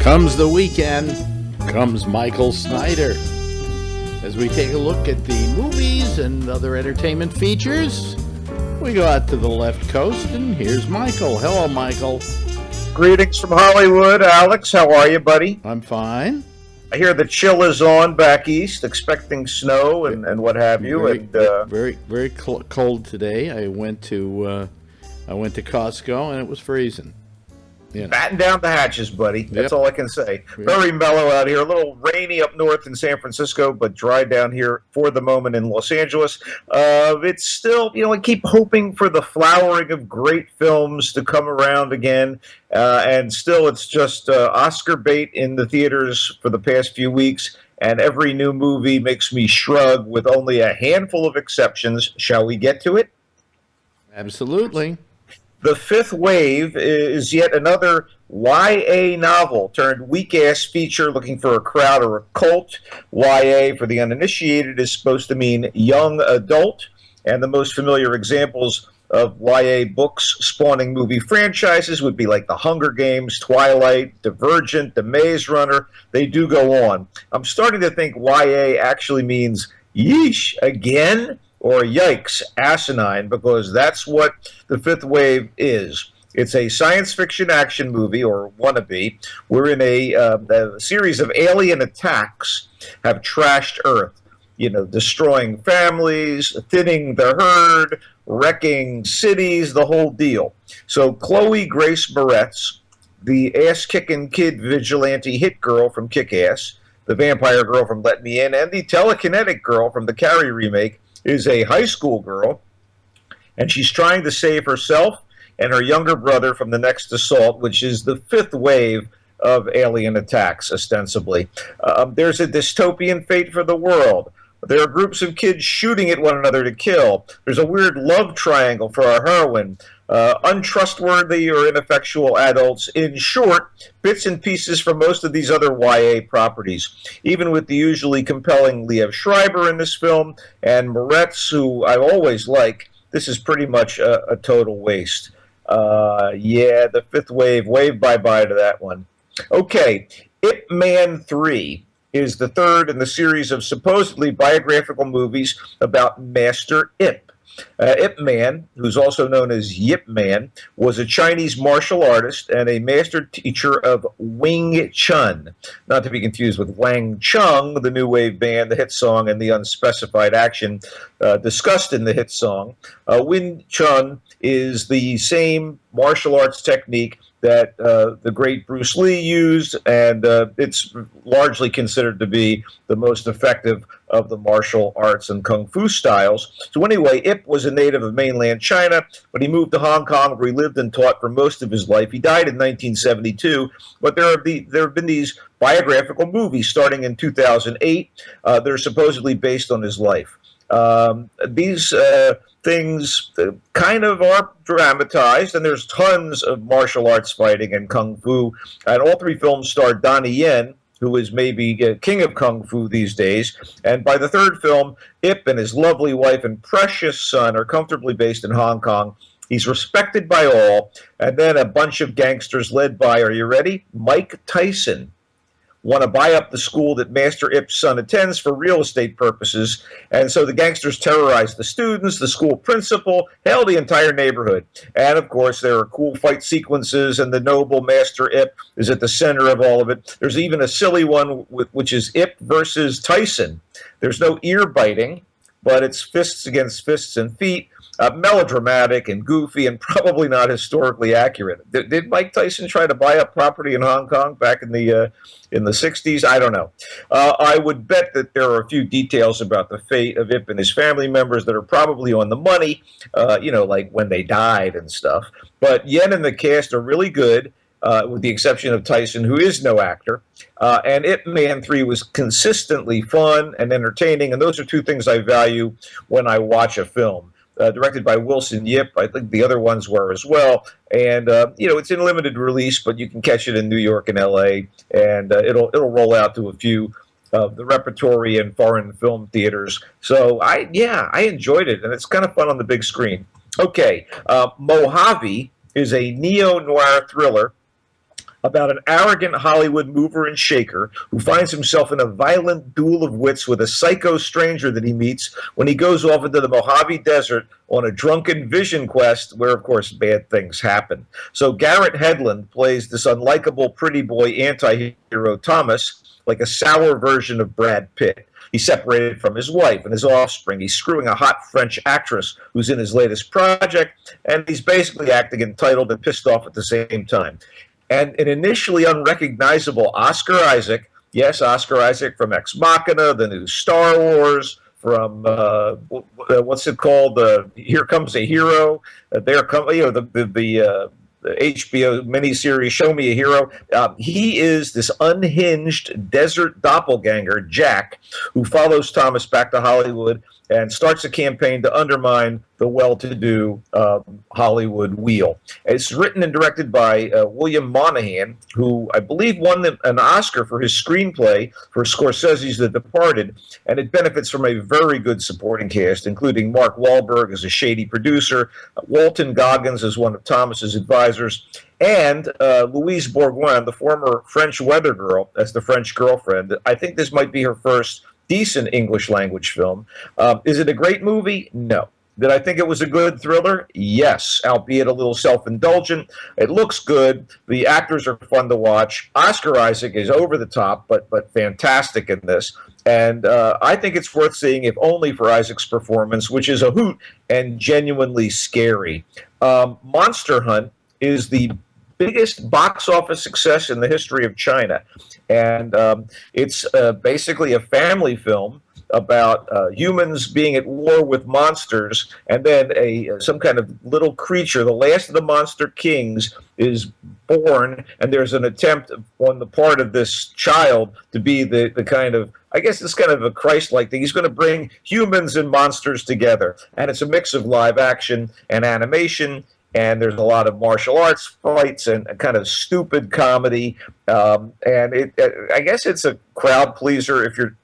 Comes the weekend, comes Michael Snyder. As we take a look at the movies and other entertainment features, we go out to the left coast, and here's Michael. Hello, Michael. Greetings from Hollywood. Alex, how are you, buddy? I'm fine. I hear the chill is on back east, expecting snow and what have you. Very cold today. I went to Costco, and it was freezing. Batten down the hatches, buddy. That's all I can say. Very mellow out here. A little rainy up north in San Francisco, but dry down here for the moment in Los Angeles. It's still, I keep hoping for the flowering of great films to come around again. And still, it's just Oscar bait in the theaters for the past few weeks. And every new movie makes me shrug, with only a handful of exceptions. Shall we get to it? Absolutely. The Fifth Wave is yet another YA novel turned weak-ass feature looking for a crowd or a cult. YA, for the uninitiated, is supposed to mean young adult, and the most familiar examples of YA books spawning movie franchises would be like The Hunger Games, Twilight, Divergent, The Maze Runner. They do go on. I'm starting to think YA actually means yeesh again, or yikes, asinine, because that's what The Fifth Wave is. It's a science fiction action movie, or wannabe. We're in a series of alien attacks have trashed Earth, destroying families, thinning the herd, wrecking cities, the whole deal. So Chloe Grace Moretz, the ass-kicking kid vigilante hit girl from Kick-Ass, the vampire girl from Let Me In, and the telekinetic girl from the Carrie remake, is a high school girl, and she's trying to save herself and her younger brother from the next assault, which is the fifth wave of alien attacks, ostensibly. There's a dystopian fate for the world. There are groups of kids shooting at one another to kill. There's a weird love triangle for our heroine. Untrustworthy or ineffectual adults. In short, bits and pieces from most of these other YA properties. Even with the usually compelling Liev Schreiber in this film and Moretz, who I always like, this is pretty much a total waste. The Fifth Wave, wave bye-bye to that one. Okay, Ip Man 3 is the third in the series of supposedly biographical movies about Master Ip. Ip Man, who's also known as Yip Man, was a Chinese martial artist and a master teacher of Wing Chun, not to be confused with Wang Chung, the new wave band, the hit song, and the unspecified action discussed in the hit song. Wing Chun is the same martial arts technique that the great Bruce Lee used, and it's largely considered to be the most effective of the martial arts and kung fu styles. So anyway, Ip was a native of mainland China, but he moved to Hong Kong, where he lived and taught for most of his life. He died in 1972, but there have been these biographical movies starting in 2008. They're supposedly based on his life. These things kind of are dramatized, and there's tons of martial arts fighting and kung fu. And all three films star Donnie Yen, who is maybe king of kung fu these days. And by the third film, Ip and his lovely wife and precious son are comfortably based in Hong Kong. He's respected by all. And then a bunch of gangsters led by, are you ready? Mike Tyson want to buy up the school that Master Ip's son attends for real estate purposes. And so the gangsters terrorize the students, the school principal, hell, the entire neighborhood. And, of course, there are cool fight sequences, and the noble Master Ip is at the center of all of it. There's even a silly one, which is Ip versus Tyson. There's no ear biting, but it's fists against fists and feet. Melodramatic and goofy and probably not historically accurate. Did Mike Tyson try to buy up property in Hong Kong back in the 60s? I don't know. I would bet that there are a few details about the fate of Ip and his family members that are probably on the money, like when they died and stuff. But Yen and the cast are really good, with the exception of Tyson, who is no actor. And Ip Man 3 was consistently fun and entertaining, and those are two things I value when I watch a film. Directed by Wilson Yip. I think the other ones were as well. And, it's in limited release, but you can catch it in New York and L.A., and it'll roll out to a few of the repertory and foreign film theaters. So, I enjoyed it, and it's kind of fun on the big screen. Okay, Mojave is a neo-noir thriller about an arrogant Hollywood mover and shaker who finds himself in a violent duel of wits with a psycho stranger that he meets when he goes off into the Mojave Desert on a drunken vision quest where, of course, bad things happen. So Garrett Hedlund plays this unlikable pretty boy anti-hero Thomas, like a sour version of Brad Pitt. He's separated from his wife and his offspring. He's screwing a hot French actress who's in his latest project, and he's basically acting entitled and pissed off at the same time. And an initially unrecognizable Oscar Isaac, yes, Oscar Isaac from Ex Machina, the new Star Wars, from what's it called? Here Comes a Hero. There come, the HBO miniseries Show Me a Hero. He is this unhinged desert doppelganger, Jack, who follows Thomas back to Hollywood and starts a campaign to undermine the well-to-do Hollywood wheel. It's written and directed by William Monahan, who I believe won an Oscar for his screenplay for Scorsese's The Departed, and it benefits from a very good supporting cast, including Mark Wahlberg as a shady producer, Walton Goggins as one of Thomas's advisors, and Louise Bourgoin, the former French weather girl, as the French girlfriend. I think this might be her first decent English language film. Is it a great movie? No. Did I think it was a good thriller? Yes, albeit a little self-indulgent. It looks good. The actors are fun to watch. Oscar Isaac is over the top, but fantastic in this. And I think it's worth seeing, if only for Isaac's performance, which is a hoot and genuinely scary. Monster Hunt is the biggest box office success in the history of China. And it's basically a family film about humans being at war with monsters, and then some kind of little creature, the last of the monster kings, is born, and there's an attempt on the part of this child to be the kind of, I guess it's kind of a Christ-like thing. He's going to bring humans and monsters together, and it's a mix of live action and animation, and there's a lot of martial arts fights and a kind of stupid comedy, and I guess it's a crowd pleaser if you're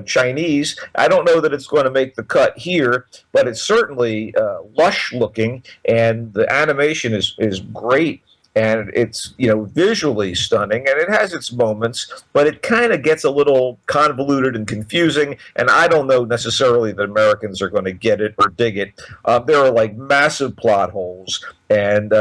Chinese. I don't know that it's going to make the cut here, but it's certainly lush looking, and the animation is great, and it's visually stunning, and it has its moments, but it kind of gets a little convoluted and confusing, and I don't know necessarily that Americans are going to get it or dig it. There are like massive plot holes, and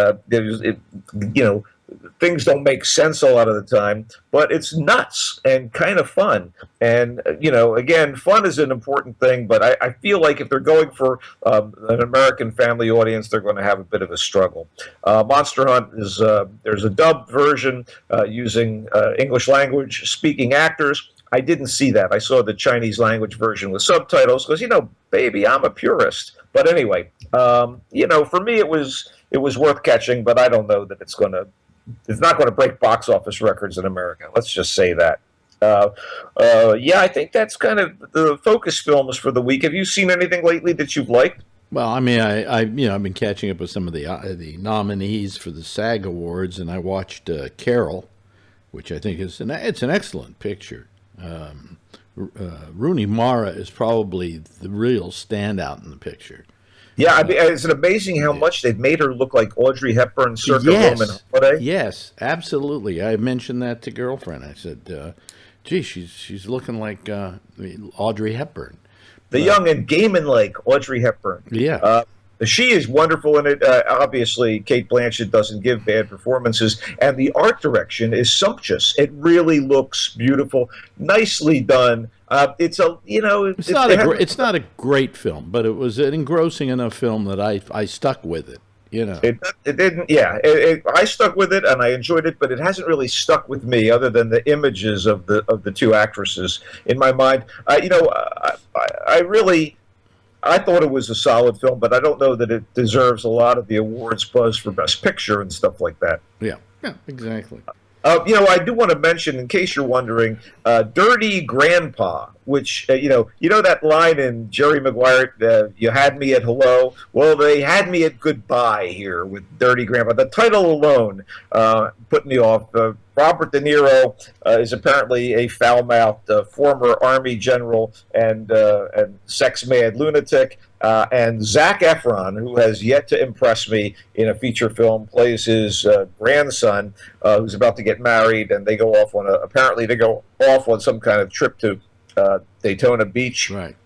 things don't make sense a lot of the time, but it's nuts and kind of fun. And, again, fun is an important thing, but I feel like if they're going for an American family audience, they're going to have a bit of a struggle. Monster Hunt is, there's a dubbed version using English language speaking actors. I didn't see that. I saw the Chinese language version with subtitles because, baby, I'm a purist. But anyway, for me, it was worth catching, but I don't know that it's not going to break box office records in America. Let's just say that. I think that's kind of the focus films for the week. Have you seen anything lately that you've liked? Well, I mean, I've been catching up with some of the nominees for the SAG Awards, and I watched Carol, which I think it's an excellent picture. Rooney Mara is probably the real standout in the picture. Yeah, I mean, it's amazing how much they've made her look like Audrey Hepburn circa Roman Holiday. Yes, absolutely. I mentioned that to girlfriend. I said, gee, she's looking like Audrey Hepburn. The young and gaming-like Audrey Hepburn. Yeah. She is wonderful in it. Obviously, Cate Blanchett doesn't give bad performances, and the art direction is sumptuous. It really looks beautiful, nicely done. It's not a great film, but it was an engrossing enough film that I stuck with it. It didn't. Yeah, I stuck with it and I enjoyed it, but it hasn't really stuck with me, other than the images of the two actresses in my mind. I thought it was a solid film, but I don't know that it deserves a lot of the awards buzz for Best Picture and stuff like that. Yeah, exactly. I do want to mention, in case you're wondering, Dirty Grandpa, which, that line in Jerry Maguire, you had me at hello. Well, they had me at goodbye here with Dirty Grandpa. The title alone put me off. Robert De Niro is apparently a foul-mouthed former Army general and sex-mad lunatic. And Zac Efron, who has yet to impress me in a feature film, plays his grandson, who's about to get married, and they go off on some kind of trip to Daytona Beach. Right.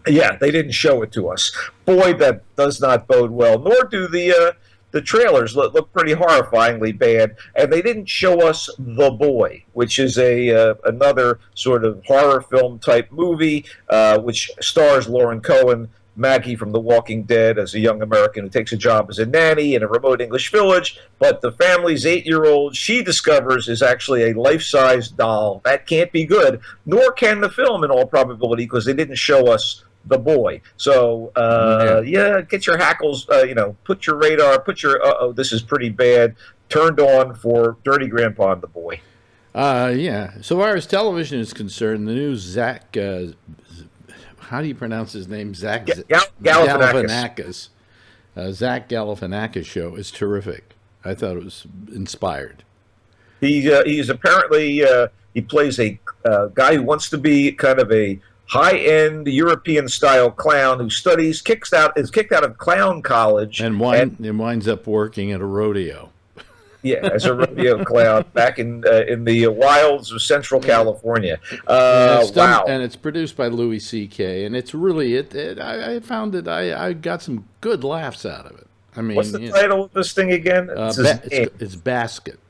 Yeah, they didn't show it to us. Boy, that does not bode well. Nor do the trailers look pretty horrifyingly bad, and they didn't show us The Boy, which is another sort of horror film type movie, which stars Lauren Cohen, Maggie from The Walking Dead, as a young American who takes a job as a nanny in a remote English village, but the family's 8-year-old she discovers is actually a life-size doll. That can't be good, nor can the film in all probability, because they didn't show us The Boy. So, get your hackles, put your radar, this is pretty bad, turned on for Dirty Grandpa and The Boy. So far as television is concerned, the new Zach, how do you pronounce his name? Zach Galifianakis. Zach Galifianakis show is terrific. I thought it was inspired. He's apparently, he plays a guy who wants to be kind of a high-end European-style clown who is kicked out of clown college and winds up working at a rodeo. Yeah, as a rodeo clown back in the wilds of Central California. Wow! And it's produced by Louis C.K. and it's really I found that I got some good laughs out of it. I mean, what's the title of this thing again? It's Basket.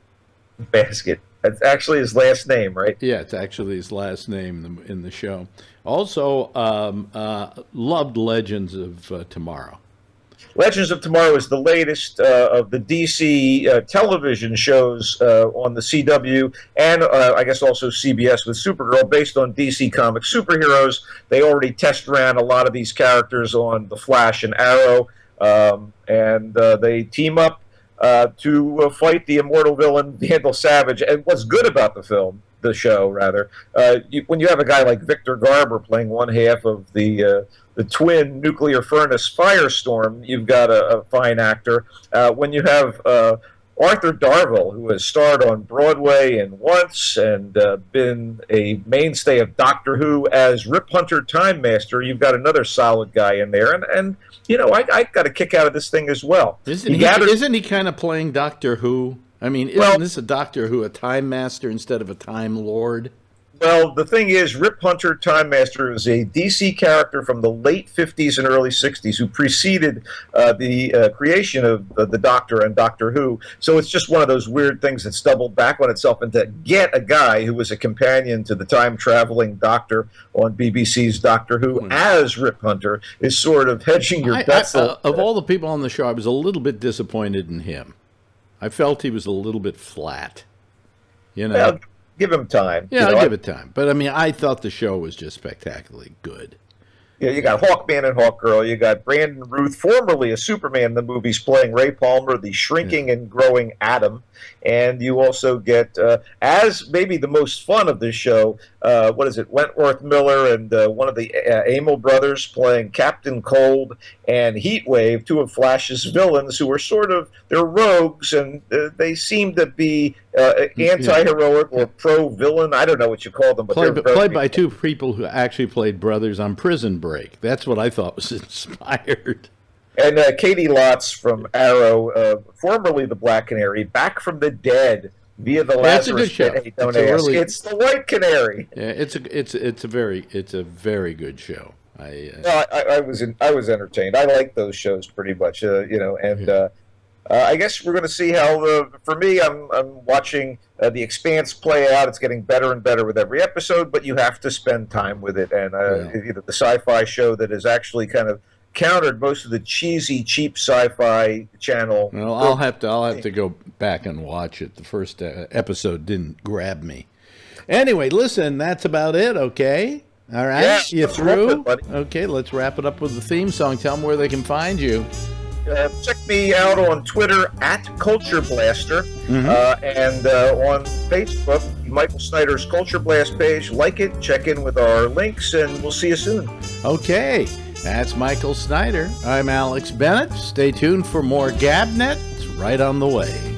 Basket. That's actually his last name, right? Yeah, it's actually his last name in the show. Also, loved Legends of Tomorrow. Legends of Tomorrow is the latest of the DC television shows on the CW and I guess also CBS with Supergirl, based on DC Comics superheroes. They already test ran a lot of these characters on The Flash and Arrow, and they team up to fight the immortal villain Vandal Savage. And what's good about the show, when you have a guy like Victor Garber playing one half of the twin nuclear furnace Firestorm, you've got a fine actor. When you have Arthur Darvill, who has starred on Broadway and Once and been a mainstay of Doctor Who as Rip Hunter Time Master, you've got another solid guy in there. And I got a kick out of this thing as well. Isn't he kind of playing Doctor Who? I mean, isn't this a Doctor Who, a Time Master instead of a Time Lord? Well, the thing is, Rip Hunter Time Master is a DC character from the late 50s and early 60s who preceded the creation of the Doctor and Doctor Who. So it's just one of those weird things that stumbled back on itself. And to get a guy who was a companion to the time-traveling Doctor on BBC's Doctor Who as Rip Hunter is sort of hedging your bets. Of all the people on the show, I was a little bit disappointed in him. I felt he was a little bit flat. Well, give him time. Yeah, I'll give it time. But, I mean, I thought the show was just spectacularly good. Yeah, you got Hawkman and Hawkgirl. You got Brandon Routh, formerly a Superman in the movies, playing Ray Palmer, the shrinking and growing Atom. And you also get, as maybe the most fun of this show, Wentworth Miller and one of the Amell brothers playing Captain Cold and Heatwave, two of Flash's villains, who are they're rogues, and they seem to be anti-heroic or pro-villain. I don't know what you call them. But played by two people who actually played brothers on Prison Break. That's what I thought was inspired. And Katie Lotz from Arrow, formerly the Black Canary, back from the dead via the Lazarus Pit. It's the White Canary. Yeah, it's a very good show. I was entertained. I like those shows pretty much, I guess we're going to see how. For me, I'm watching The Expanse play out. It's getting better and better with every episode, but you have to spend time with it. And the sci-fi show that is actually kind of countered most of the cheesy, cheap sci-fi channel. Well, I'll have to go back and watch it. The first episode didn't grab me. Anyway, listen, that's about it. Okay, all right, yeah, you through? Okay, let's wrap it up with the theme song. Tell them where they can find you. Check me out on Twitter at Culture Blaster, and on Facebook, Michael Snyder's Culture Blast page. Like it, check in with our links, and we'll see you soon. Okay, that's Michael Snyder. I'm Alex Bennett. Stay tuned for more GABNet. It's right on the way.